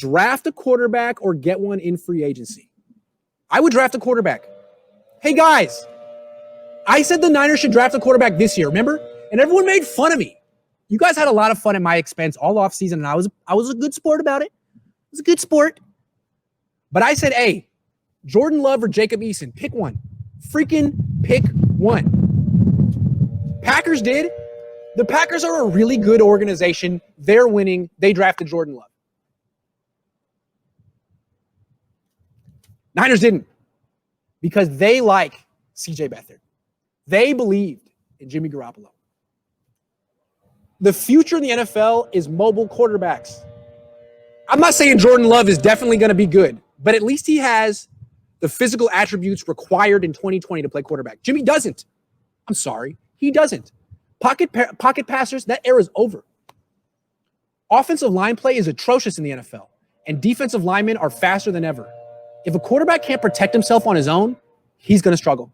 draft a quarterback or get one in free agency. I would draft a quarterback. Hey, guys, I said the Niners should draft a quarterback this year, remember? And everyone made fun of me. You guys had a lot of fun at my expense all offseason, and I was a good sport about it. It was a good sport. But I said, hey, Jordan Love or Jacob Eason, pick one. Freaking pick one. Packers did. The Packers are a really good organization. They're winning. They drafted Jordan Love. Niners didn't, because they like CJ Beathard. They believed in Jimmy Garoppolo. The future in the NFL is mobile quarterbacks. I'm not saying Jordan Love is definitely going to be good, but at least he has the physical attributes required in 2020 to play quarterback. Jimmy doesn't. I'm sorry. He doesn't. Pocket passers, that era's over. Offensive line play is atrocious in the NFL, and defensive linemen are faster than ever. If a quarterback can't protect himself on his own, he's going to struggle.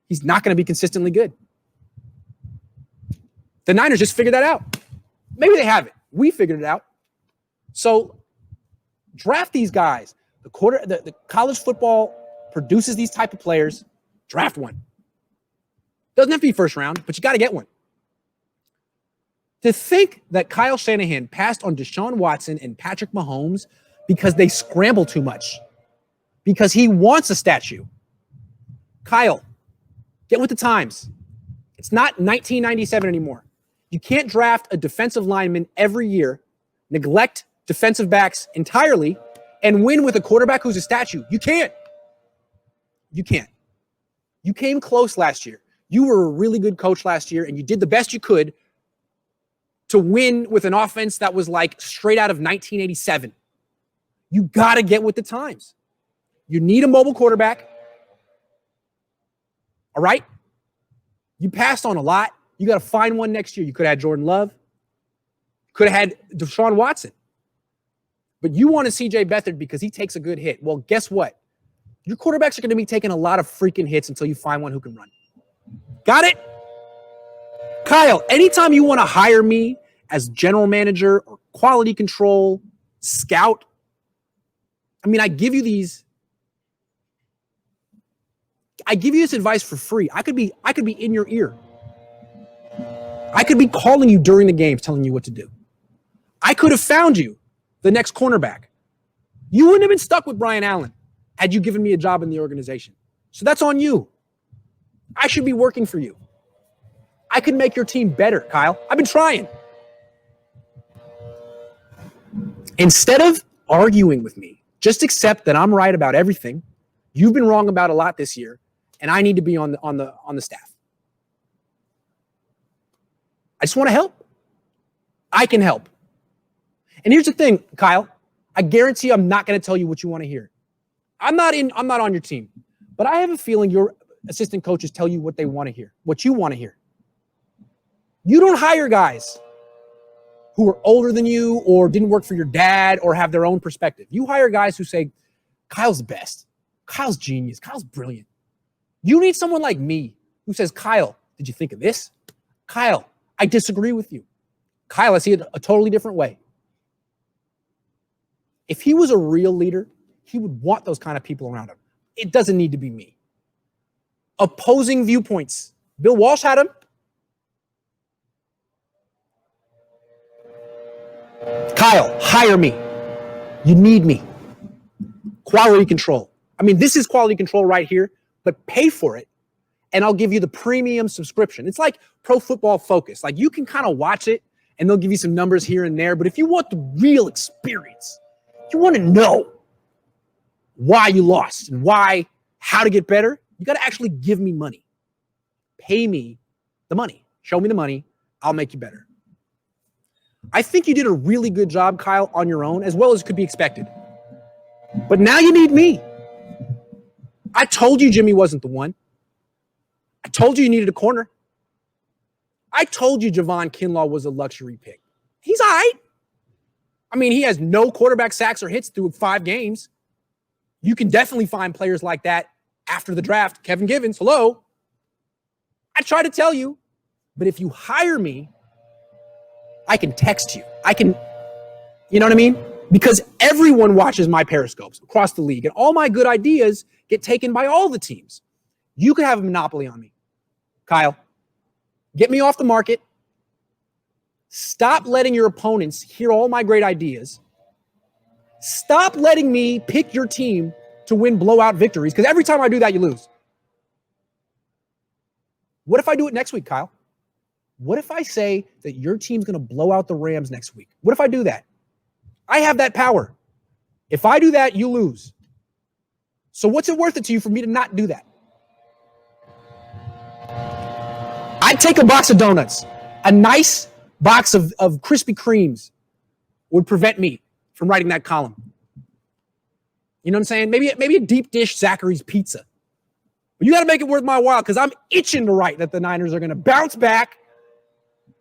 He's not going to be consistently good. The Niners just figured that out. Maybe they haven't. We figured it out. So draft these guys. The college football produces these type of players. Draft one. Doesn't have to be first round, but you got to get one. To think that Kyle Shanahan passed on Deshaun Watson and Patrick Mahomes because they scramble too much, because he wants a statue. Kyle, get with the times. It's not 1997 anymore. You can't draft a defensive lineman every year, neglect defensive backs entirely, and win with a quarterback who's a statue. You can't. You can't. You came close last year. You were a really good coach last year, and you did the best you could to win with an offense that was like straight out of 1987. You got to get with the times. You need a mobile quarterback. All right? You passed on a lot. You got to find one next year. You could have had Jordan Love. Could have had Deshaun Watson. But you want to CJ Beathard because he takes a good hit. Well, guess what? Your quarterbacks are going to be taking a lot of freaking hits until you find one who can run. Got it? Kyle, anytime you want to hire me as general manager or quality control, scout, I give you this advice for free. I could be in your ear. I could be calling you during the games telling you what to do. I could have found you the next cornerback. You wouldn't have been stuck with Brian Allen had you given me a job in the organization. So that's on you. I should be working for you. I could make your team better, Kyle. I've been trying. Instead of arguing with me, just accept that I'm right about everything. You've been wrong about a lot this year, and I need to be on the staff. I just want to help. I can help. And here's the thing, Kyle. I guarantee I'm not going to tell you what you want to hear. I'm not on your team, but I have a feeling your assistant coaches tell you what they want to hear, what you want to hear. You don't hire guys who are older than you or didn't work for your dad or have their own perspective. You hire guys who say, Kyle's the best. Kyle's genius. Kyle's brilliant. You need someone like me who says, Kyle, did you think of this? Kyle, I disagree with you. Kyle, I see it a totally different way. If he was a real leader, he would want those kind of people around him. It doesn't need to be me. Opposing viewpoints. Bill Walsh had them. Kyle, hire me. You need me. Quality control. This is quality control right here, but pay for it, and I'll give you the premium subscription. It's like Pro Football Focus. Like, you can kind of watch it, and they'll give you some numbers here and there, but if you want the real experience, you want to know why you lost and how to get better, you got to actually give me money. Pay me the money. Show me the money. I'll make you better. I think you did a really good job, Kyle, on your own, as well as could be expected. But now you need me. I told you Jimmy wasn't the one. I told you needed a corner. I told you Javon Kinlaw was a luxury pick. He's all right. He has no quarterback sacks or hits through 5 games. You can definitely find players like that after the draft. Kevin Givens, hello. I try to tell you, but if you hire me, I can text you. You know what I mean? because everyone watches my periscopes across the league, and all my good ideas get taken by all the teams. You could have a monopoly on me. Kyle, get me off the market. Stop letting your opponents hear all my great ideas. Stop letting me pick your team to win blowout victories, because every time I do that, you lose. What if I do it next week, Kyle? What if I say that your team's going to blow out the Rams next week? What if I do that? I have that power. If I do that, you lose. So what's it worth it to you for me to not do that? I'd take a box of donuts. A nice box of Krispy Kremes would prevent me from writing that column. You know what I'm saying? Maybe a deep dish Zachary's pizza. But you got to make it worth my while, because I'm itching to write that the Niners are going to bounce back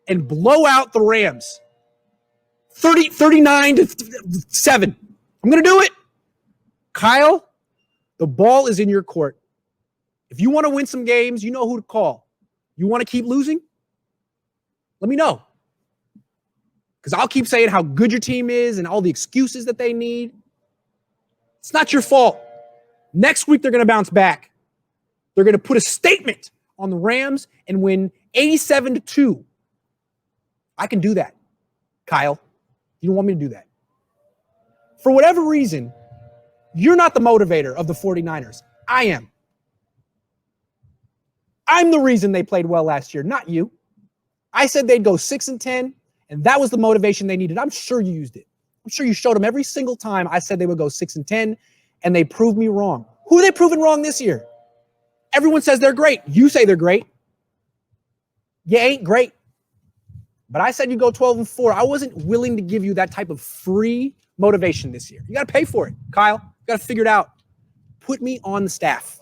and blow out the Rams. 39-7. I'm going to do it. Kyle, the ball is in your court. If you want to win some games, you know who to call. You want to keep losing? Let me know. Because I'll keep saying how good your team is and all the excuses that they need. It's not your fault. Next week, they're going to bounce back. They're going to put a statement on the Rams and win 87-2. I can do that, Kyle. You don't want me to do that. For whatever reason, you're not the motivator of the 49ers. I am. I'm the reason they played well last year, not you. I said they'd go 6-10, and that was the motivation they needed. I'm sure you used it. I'm sure you showed them every single time I said they would go 6-10, and they proved me wrong. Who are they proving wrong this year? Everyone says they're great. You say they're great. You ain't great. But I said you go 12-4. I wasn't willing to give you that type of free motivation this year. You got to pay for it, Kyle. You got to figure it out. Put me on the staff.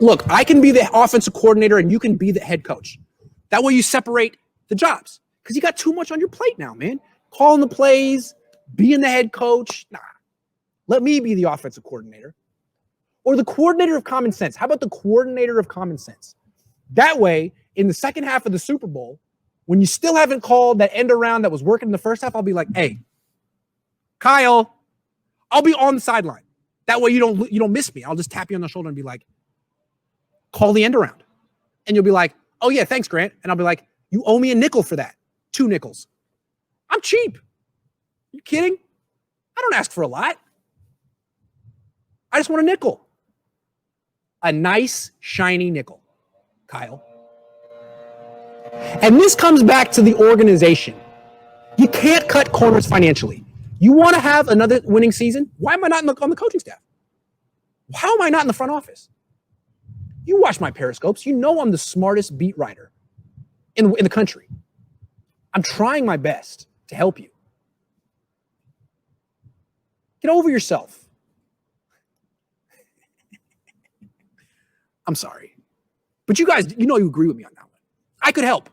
Look, I can be the offensive coordinator and you can be the head coach. That way you separate the jobs, because you got too much on your plate now, man. Calling the plays, being the head coach. Nah. Let me be the offensive coordinator. Or the coordinator of common sense. How about the coordinator of common sense? That way, in the second half of the Super Bowl, when you still haven't called that end around that was working in the first half, I'll be like, hey, Kyle, I'll be on the sideline. That way you don't miss me. I'll just tap you on the shoulder and be like, call the end around. And you'll be like, oh yeah, thanks, Grant. And I'll be like, you owe me a nickel for that. 2 nickels. I'm cheap. You kidding? I don't ask for a lot. I just want a nickel. A nice, shiny nickel, Kyle. And this comes back to the organization. You can't cut corners financially. You want to have another winning season? Why am I not on the coaching staff? How am I not in the front office? You watch my periscopes. You know I'm the smartest beat writer in the country. I'm trying my best to help you. Get over yourself. I'm sorry. But you guys, you agree with me on that one. I could help.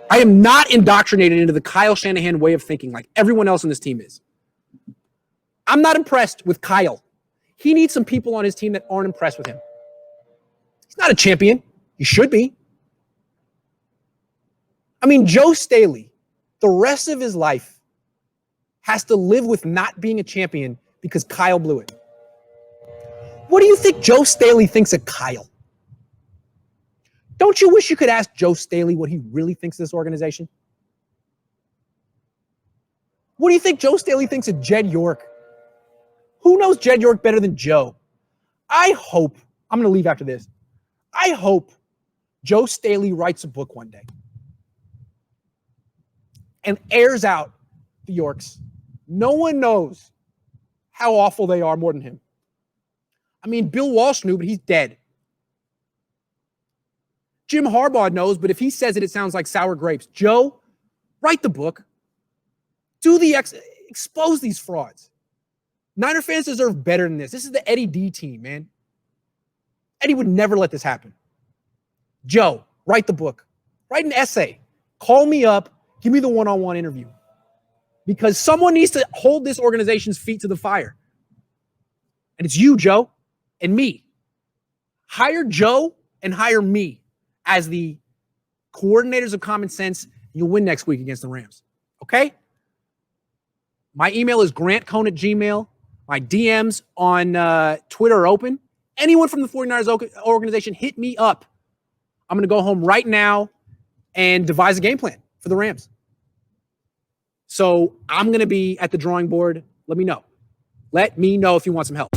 I am not indoctrinated into the Kyle Shanahan way of thinking like everyone else on this team is. I'm not impressed with Kyle. He needs some people on his team that aren't impressed with him. He's not a champion. He should be. I mean, Joe Staley, the rest of his life, has to live with not being a champion because Kyle blew it. What do you think Joe Staley thinks of Kyle? Don't you wish you could ask Joe Staley what he really thinks of this organization? What do you think Joe Staley thinks of Jed York? Who knows Jed York better than Joe? I hope, I'm going to leave after this. I hope Joe Staley writes a book one day and airs out the Yorks. No one knows how awful they are more than him. I mean, Bill Walsh knew, but he's dead. Jim Harbaugh knows, but if he says it, it sounds like sour grapes. Joe, write the book. Expose these frauds. Niner fans deserve better than this. This is the Eddie D team, man. Eddie would never let this happen. Joe, write the book. Write an essay. Call me up. Give me the one-on-one interview. Because someone needs to hold this organization's feet to the fire. And it's you, Joe, and me. Hire Joe and hire me as the coordinators of common sense. You'll win next week against the Rams. Okay? Okay? My email is grantcohn@gmail. My DMs on Twitter are open. Anyone from the 49ers organization, hit me up. I'm going to go home right now and devise a game plan for the Rams. So I'm going to be at the drawing board. Let me know. Let me know if you want some help.